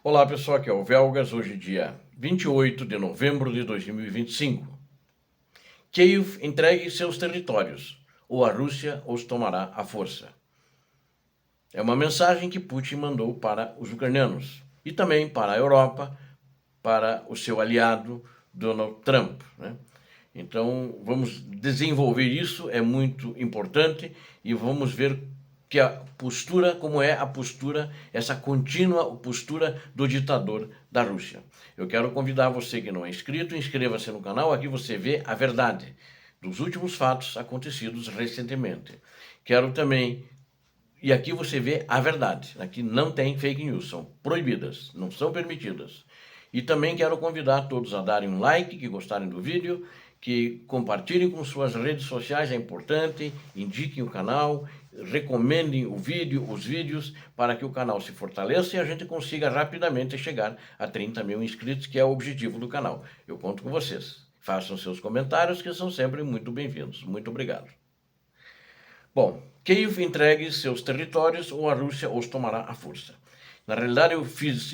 Olá pessoal, aqui é o Velgas, hoje dia 28 de novembro de 2025. Kiev entregue seus territórios, ou a Rússia os tomará à força. É uma mensagem que Putin mandou para os ucranianos e também para a Europa, para o seu aliado Donald Trump, né? Então vamos desenvolver isso, é muito importante, e vamos ver que a postura, como é a postura, essa contínua postura do ditador da Rússia. Eu quero convidar você que não é inscrito, inscreva-se no canal, aqui você vê a verdade dos últimos fatos acontecidos recentemente. Quero também, e aqui você vê a verdade, aqui não tem fake news, são proibidas, não são permitidas. E também quero convidar todos a darem um like, que gostarem do vídeo, que compartilhem com suas redes sociais, é importante, indiquem o canal, recomendem o vídeo, os vídeos, para que o canal se fortaleça e a gente consiga rapidamente chegar a 30 mil inscritos, que é o objetivo do canal. Eu conto com vocês. Façam seus comentários, que são sempre muito bem-vindos. Muito obrigado. Bom, Kiev entregue seus territórios ou a Rússia os tomará à força. Na realidade, eu fiz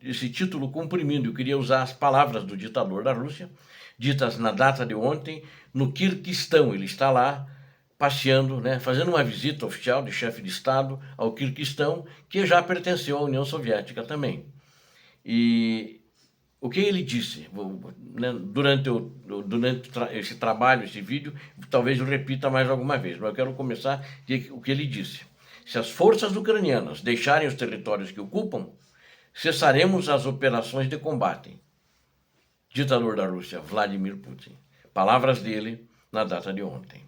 esse título comprimindo, eu queria usar as palavras do ditador da Rússia, ditas na data de ontem, no Quirguistão. Ele está lá passeando, né, fazendo uma visita oficial de chefe de Estado ao Quirguistão, que já pertenceu à União Soviética também. E o que ele disse, né, durante esse trabalho, esse vídeo, talvez eu repita mais alguma vez, mas eu quero começar o que ele disse. Se as forças ucranianas deixarem os territórios que ocupam, cessaremos as operações de combate. Ditador da Rússia, Vladimir Putin. Palavras dele na data de ontem.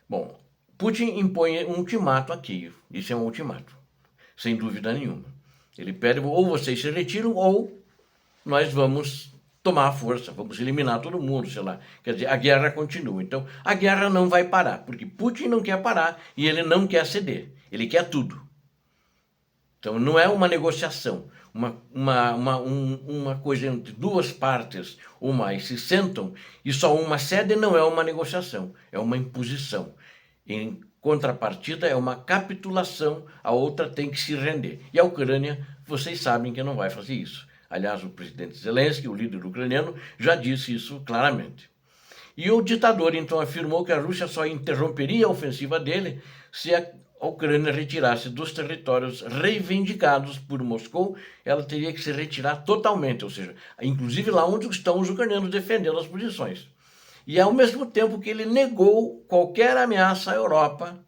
Bom, Putin impõe um ultimato a Kiev. Isso é um ultimato, sem dúvida nenhuma. Ele pede, ou vocês se retiram, ou nós vamos tomar a força, vamos eliminar todo mundo, sei lá. Quer dizer, a guerra continua. Então, a guerra não vai parar, porque Putin não quer parar e ele não quer ceder. Ele quer tudo. Então, não é uma negociação, uma coisa entre duas partes ou mais se sentam e só uma cede, não é uma negociação, é uma imposição. Em contrapartida, é uma capitulação, a outra tem que se render. E a Ucrânia, vocês sabem que não vai fazer isso. Aliás, o presidente Zelensky, o líder ucraniano, já disse isso claramente. E o ditador, então, afirmou que a Rússia só interromperia a ofensiva dele se a Ucrânia retirasse dos territórios reivindicados por Moscou. Ela teria que se retirar totalmente, ou seja, inclusive lá onde estão os ucranianos defendendo as posições. E ao mesmo tempo que ele negou qualquer ameaça à Europa,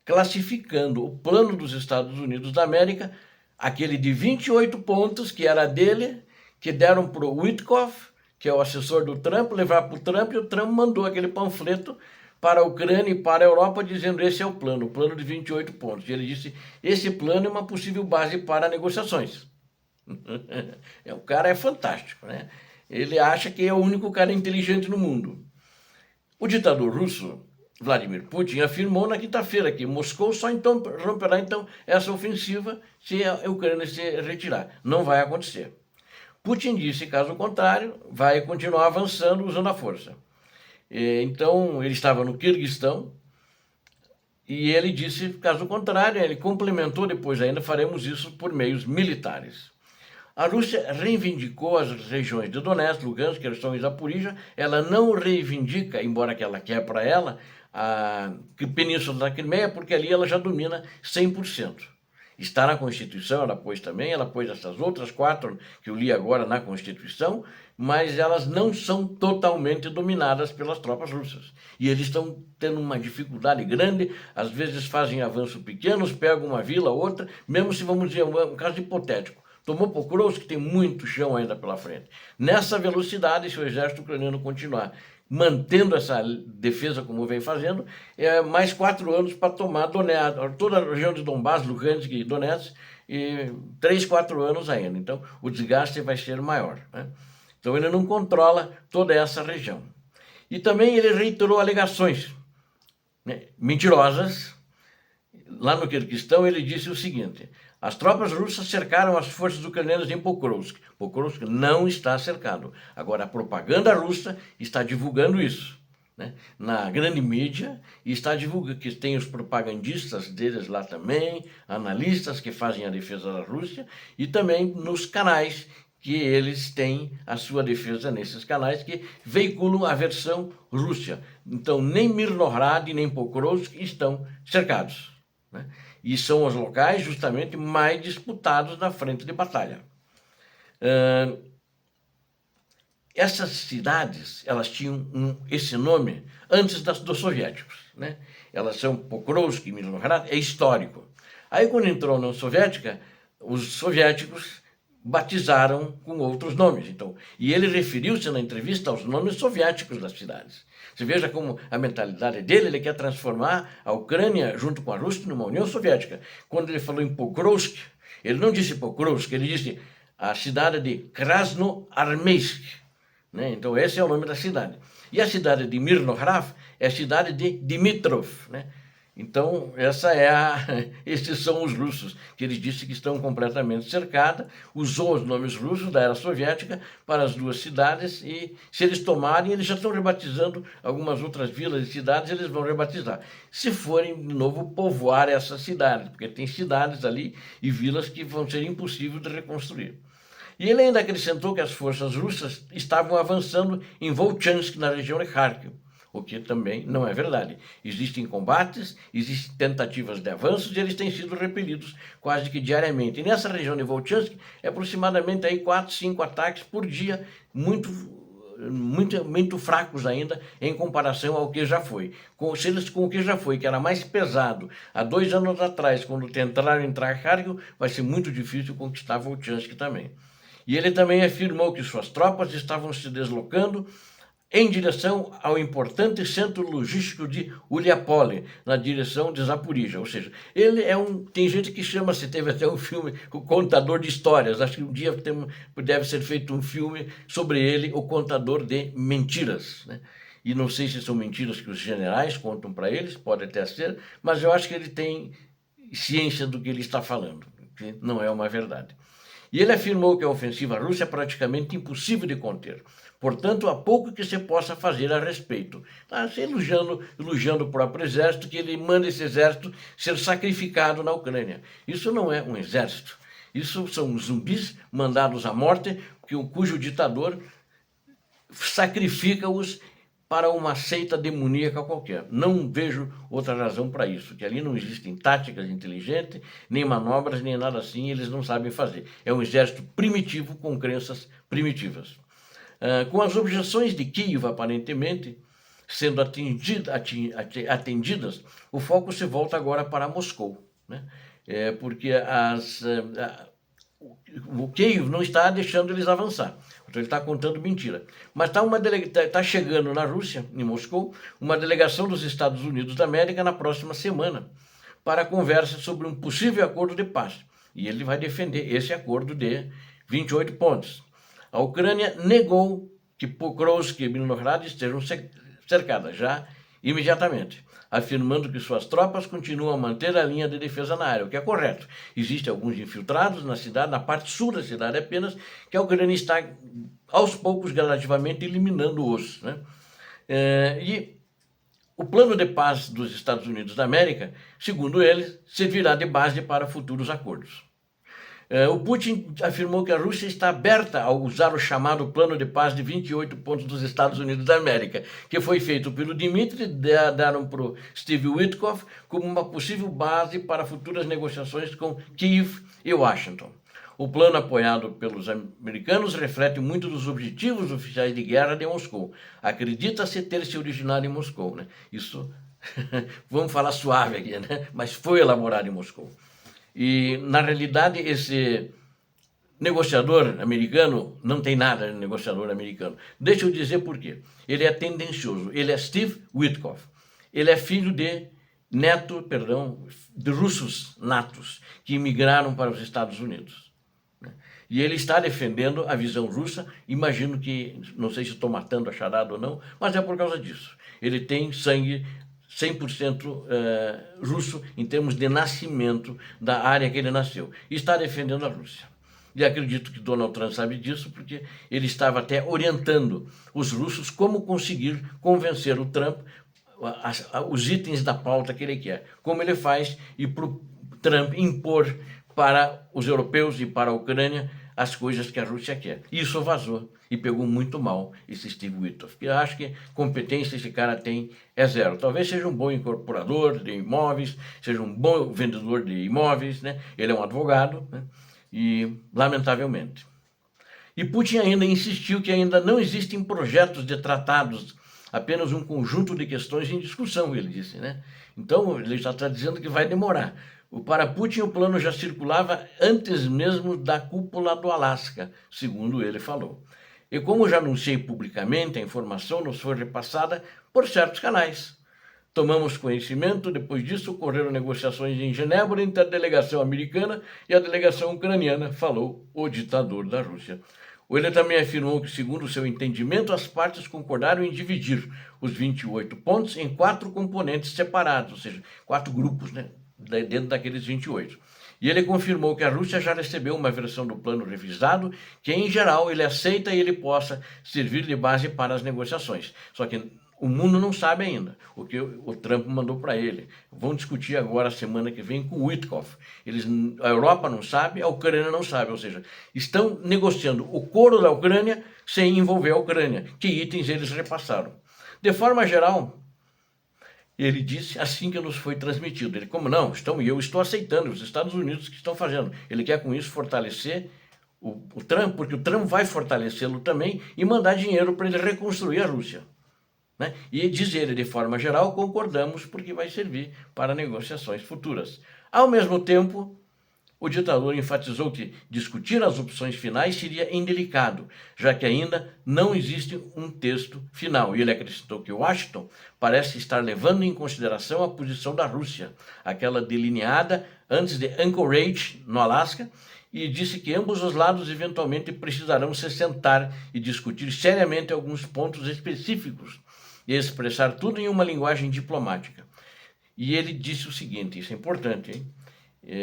classificando o plano dos Estados Unidos da América, aquele de 28 pontos que era dele, que deram para o Witkoff, que é o assessor do Trump, levar para o Trump, e o Trump mandou aquele panfleto para a Ucrânia e para a Europa, dizendo esse é o plano de 28 pontos. E ele disse, esse plano é uma possível base para negociações. O cara é fantástico, né? Ele acha que é o único cara inteligente no mundo. O ditador russo, Vladimir Putin, afirmou na quinta-feira que Moscou só então romperá essa ofensiva se a Ucrânia se retirar. Não vai acontecer. Putin disse, caso contrário, vai continuar avançando usando a força. Então, ele estava no Quirguistão e ele disse, caso contrário, ele complementou depois ainda, faremos isso por meios militares. A Rússia reivindicou as regiões de Donetsk, Lugansk, Kherson e Zaporizhia. Ela não reivindica, embora que ela quer para ela, a Península da Crimeia, porque ali ela já domina 100%. Está na Constituição, ela pôs também, ela pôs essas outras 4 que eu li agora na Constituição, mas elas não são totalmente dominadas pelas tropas russas. E eles estão tendo uma dificuldade grande, às vezes fazem avanços pequenos, pegam uma vila, outra, mesmo se vamos dizer, um caso hipotético. Tomou Pokrovsk, que tem muito chão ainda pela frente. Nessa velocidade, se o exército ucraniano continuar mantendo essa defesa como vem fazendo, mais 4 anos para tomar Donetsk, toda a região de Donbass, Lugansk e Donetsk, e 3, 4 anos ainda. Então, o desgaste vai ser maior, né? Então, ele não controla toda essa região. E também ele reiterou alegações, né, mentirosas. Lá no Quirguistão, ele disse o seguinte, as tropas russas cercaram as forças ucranianas em Pokrovsk. Pokrovsk não está cercado. Agora, a propaganda russa está divulgando isso. né, na grande mídia, e está divulgando que tem os propagandistas deles lá também, analistas que fazem a defesa da Rússia, e também nos canais que eles têm a sua defesa nesses canais que veiculam a versão Rússia. Então, nem Mirnohrad nem Pokrovsk estão cercados, né? E são os locais justamente mais disputados na frente de batalha. Essas cidades, elas tinham esse nome antes dos soviéticos, né? Elas são Pokrovsk e Mirnohrad, é histórico. Aí, quando entrou a União Soviética, os soviéticos batizaram com outros nomes. Então, e ele referiu-se na entrevista aos nomes soviéticos das cidades. Você veja como a mentalidade dele, ele quer transformar a Ucrânia, junto com a Rússia, numa União Soviética. Quando ele falou em Pokrovsk, ele não disse Pokrovsk, ele disse a cidade de Krasnoarmeysk, né? Então, esse é o nome da cidade. E a cidade de Mirnohrad é a cidade de Dimitrov, né? Então, esses são os russos, que ele disse que estão completamente cercados, usou os nomes russos da era soviética para as duas cidades, e se eles tomarem, eles já estão rebatizando algumas outras vilas e cidades, eles vão rebatizar. Se forem, de novo, povoar essas cidades, porque tem cidades ali e vilas que vão ser impossíveis de reconstruir. E ele ainda acrescentou que as forças russas estavam avançando em Volchansk, na região de Kharkiv, o que também não é verdade. Existem combates, existem tentativas de avanços e eles têm sido repelidos quase que diariamente. E nessa região de Volchansk, é aproximadamente aí 4, 5 ataques por dia, muito fracos ainda em comparação ao que já foi. Com o que já foi, que era mais pesado, há 2 anos atrás, quando tentaram entrar em Kharkiv, vai ser muito difícil conquistar Volchansk também. E ele também afirmou que suas tropas estavam se deslocando em direção ao importante centro logístico de Uliapole, na direção de Zaporizhia. Ou seja, ele tem gente que chama-se, teve até um filme, O Contador de Histórias. Acho que um dia deve ser feito um filme sobre ele, O Contador de Mentiras, né? E não sei se são mentiras que os generais contam para eles, pode até ser, mas eu acho que ele tem ciência do que ele está falando, que não é uma verdade. E ele afirmou que a ofensiva russa é praticamente impossível de conter. Portanto, há pouco que se possa fazer a respeito. Está elogiando o próprio exército, que ele manda esse exército ser sacrificado na Ucrânia. Isso não é um exército. Isso são zumbis mandados à morte, cujo ditador sacrifica-os para uma seita demoníaca qualquer. Não vejo outra razão para isso, que ali não existem táticas inteligentes, nem manobras, nem nada assim, eles não sabem fazer. É um exército primitivo com crenças primitivas. Com as objeções de Kiev, aparentemente, sendo atendidas, o foco se volta agora para Moscou, né? Porque o Kiev não está deixando eles avançar. Então ele está contando mentira. Mas está chegando na Rússia, em Moscou, uma delegação dos Estados Unidos da América na próxima semana para conversa sobre um possível acordo de paz. E ele vai defender esse acordo de 28 pontos. A Ucrânia negou que Pokrovsk e Mirnohrad estejam cercadas já imediatamente, afirmando que suas tropas continuam a manter a linha de defesa na área, o que é correto. Existem alguns infiltrados na cidade, na parte sul da cidade apenas, que a Ucrânia está, aos poucos, gradativamente eliminando-os, né? E o plano de paz dos Estados Unidos da América, segundo eles, servirá de base para futuros acordos. O Putin afirmou que a Rússia está aberta a usar o chamado plano de paz de 28 pontos dos Estados Unidos da América, que foi feito pelo Dmitry, deram para o Steve Witkoff como uma possível base para futuras negociações com Kiev e Washington. O plano apoiado pelos americanos reflete muito dos objetivos oficiais de guerra de Moscou. Acredita-se ter se originado em Moscou, né? Isso, vamos falar suave aqui, né? Mas foi elaborado em Moscou. E, na realidade, esse negociador americano não tem nada de negociador americano. Deixa eu dizer por quê. Ele é tendencioso. Ele é Steve Witkoff. Ele é filho de russos natos que imigraram para os Estados Unidos. E ele está defendendo a visão russa. Imagino que, não sei se estou matando a charada ou não, mas é por causa disso. Ele tem sangue 100% russo em termos de nascimento da área que ele nasceu. E está defendendo a Rússia. E acredito que Donald Trump sabe disso, porque ele estava até orientando os russos como conseguir convencer o Trump os itens da pauta que ele quer, como ele faz, e para o Trump impor para os europeus e para a Ucrânia as coisas que a Rússia quer. Isso vazou e pegou muito mal esse Steve Witkoff. Eu acho que competência esse cara tem é zero. Talvez seja um bom incorporador de imóveis, seja um bom vendedor de imóveis, né? Ele é um advogado, né? E lamentavelmente. E Putin ainda insistiu que ainda não existem projetos de tratados, apenas um conjunto de questões em discussão, ele disse, né? Então, ele já está dizendo que vai demorar. Para Putin, o plano já circulava antes mesmo da cúpula do Alasca, segundo ele falou. E como já anunciei publicamente, a informação nos foi repassada por certos canais. Tomamos conhecimento, depois disso ocorreram negociações em Genebra entre a delegação americana e a delegação ucraniana, falou o ditador da Rússia. Ele também afirmou que, segundo seu entendimento, as partes concordaram em dividir os 28 pontos em 4 componentes separados, ou seja, 4 grupos, né, dentro daqueles 28. E ele confirmou que a Rússia já recebeu uma versão do plano revisado, que em geral ele aceita e ele possa servir de base para as negociações. Só que o mundo não sabe ainda o que o Trump mandou para ele. Vão discutir agora, semana que vem, com o Witkoff. A Europa não sabe, a Ucrânia não sabe. Ou seja, estão negociando o couro da Ucrânia sem envolver a Ucrânia. Que itens eles repassaram. De forma geral, ele disse assim que nos foi transmitido. Ele, como não, eu estou aceitando, os Estados Unidos que estão fazendo. Ele quer com isso fortalecer o Trump, porque o Trump vai fortalecê-lo também e mandar dinheiro para ele reconstruir a Rússia. Né? E diz ele, de forma geral, concordamos porque vai servir para negociações futuras. Ao mesmo tempo, o ditador enfatizou que discutir as opções finais seria indelicado, já que ainda não existe um texto final. E ele acrescentou que Washington parece estar levando em consideração a posição da Rússia, aquela delineada antes de Anchorage, no Alasca, e disse que ambos os lados eventualmente precisarão se sentar e discutir seriamente alguns pontos específicos e expressar tudo em uma linguagem diplomática. E ele disse o seguinte, isso é importante, hein?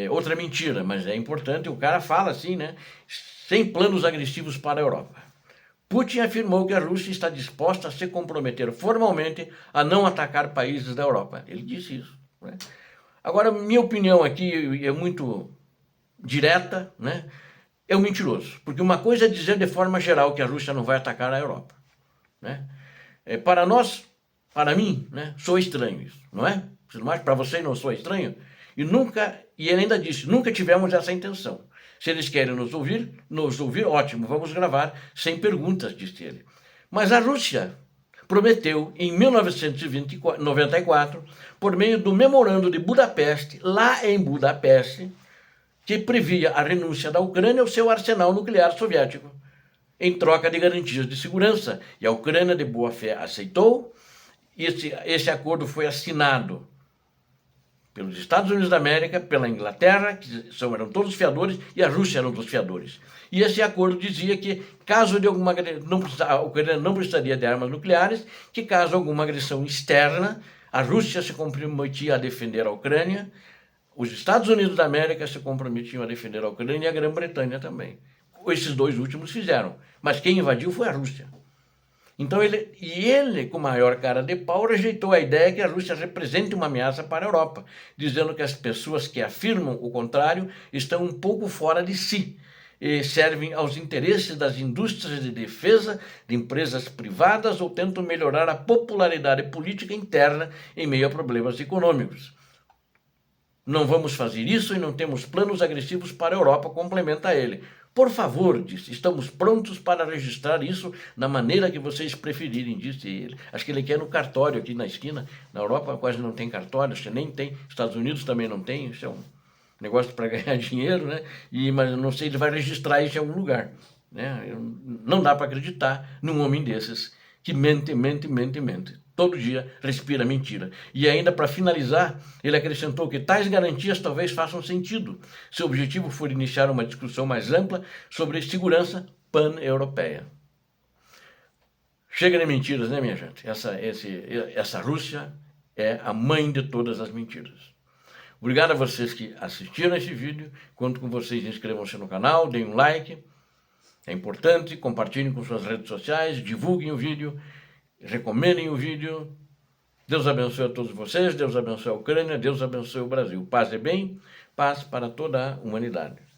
Outra mentira, mas é importante, o cara fala assim, né? Sem planos agressivos para a Europa. Putin afirmou que a Rússia está disposta a se comprometer formalmente a não atacar países da Europa. Ele disse isso, né? Agora, minha opinião aqui é muito direta, né? É um mentiroso, porque uma coisa é dizer de forma geral que a Rússia não vai atacar a Europa, né? Para nós, para mim, né, sou estranho isso, não é? Para você não sou estranho? E ele ainda disse, nunca tivemos essa intenção. Se eles querem nos ouvir, ótimo, vamos gravar sem perguntas, disse ele. Mas a Rússia prometeu, em 1994, por meio do Memorando de Budapeste, lá em Budapeste, que previa a renúncia da Ucrânia ao seu arsenal nuclear soviético, em troca de garantias de segurança. E a Ucrânia, de boa fé, aceitou. Esse acordo foi assinado pelos Estados Unidos da América, pela Inglaterra, que eram todos fiadores, e a Rússia era um dos fiadores. E esse acordo dizia que, caso de alguma a Ucrânia não precisaria de armas nucleares, que caso alguma agressão externa, a Rússia se comprometia a defender a Ucrânia, os Estados Unidos da América se comprometiam a defender a Ucrânia e a Grã-Bretanha também. Esses dois últimos fizeram, mas quem invadiu foi a Rússia. Então ele, com maior cara de pau, rejeitou a ideia que a Rússia represente uma ameaça para a Europa, dizendo que as pessoas que afirmam o contrário estão um pouco fora de si e servem aos interesses das indústrias de defesa, de empresas privadas ou tentam melhorar a popularidade política interna em meio a problemas econômicos. Não vamos fazer isso e não temos planos agressivos para a Europa, complementa ele. Por favor, disse, estamos prontos para registrar isso da maneira que vocês preferirem, disse ele. Acho que ele quer no cartório aqui na esquina. Na Europa quase não tem cartório, você nem tem. Estados Unidos também não tem, isso é um negócio para ganhar dinheiro, né? Mas eu não sei, ele vai registrar isso em algum lugar, né? Não dá para acreditar num homem desses que mente. Todo dia respira mentira. E ainda, para finalizar, ele acrescentou que tais garantias talvez façam sentido se o objetivo for iniciar uma discussão mais ampla sobre segurança pan-europeia. Chega de mentiras, né, minha gente? Essa Rússia é a mãe de todas as mentiras. Obrigado a vocês que assistiram esse vídeo. Conto com vocês, inscrevam-se no canal, deem um like. É importante, compartilhem com suas redes sociais, divulguem o vídeo, recomendem o vídeo. Deus abençoe a todos vocês, Deus abençoe a Ucrânia, Deus abençoe o Brasil. Paz e bem, paz para toda a humanidade.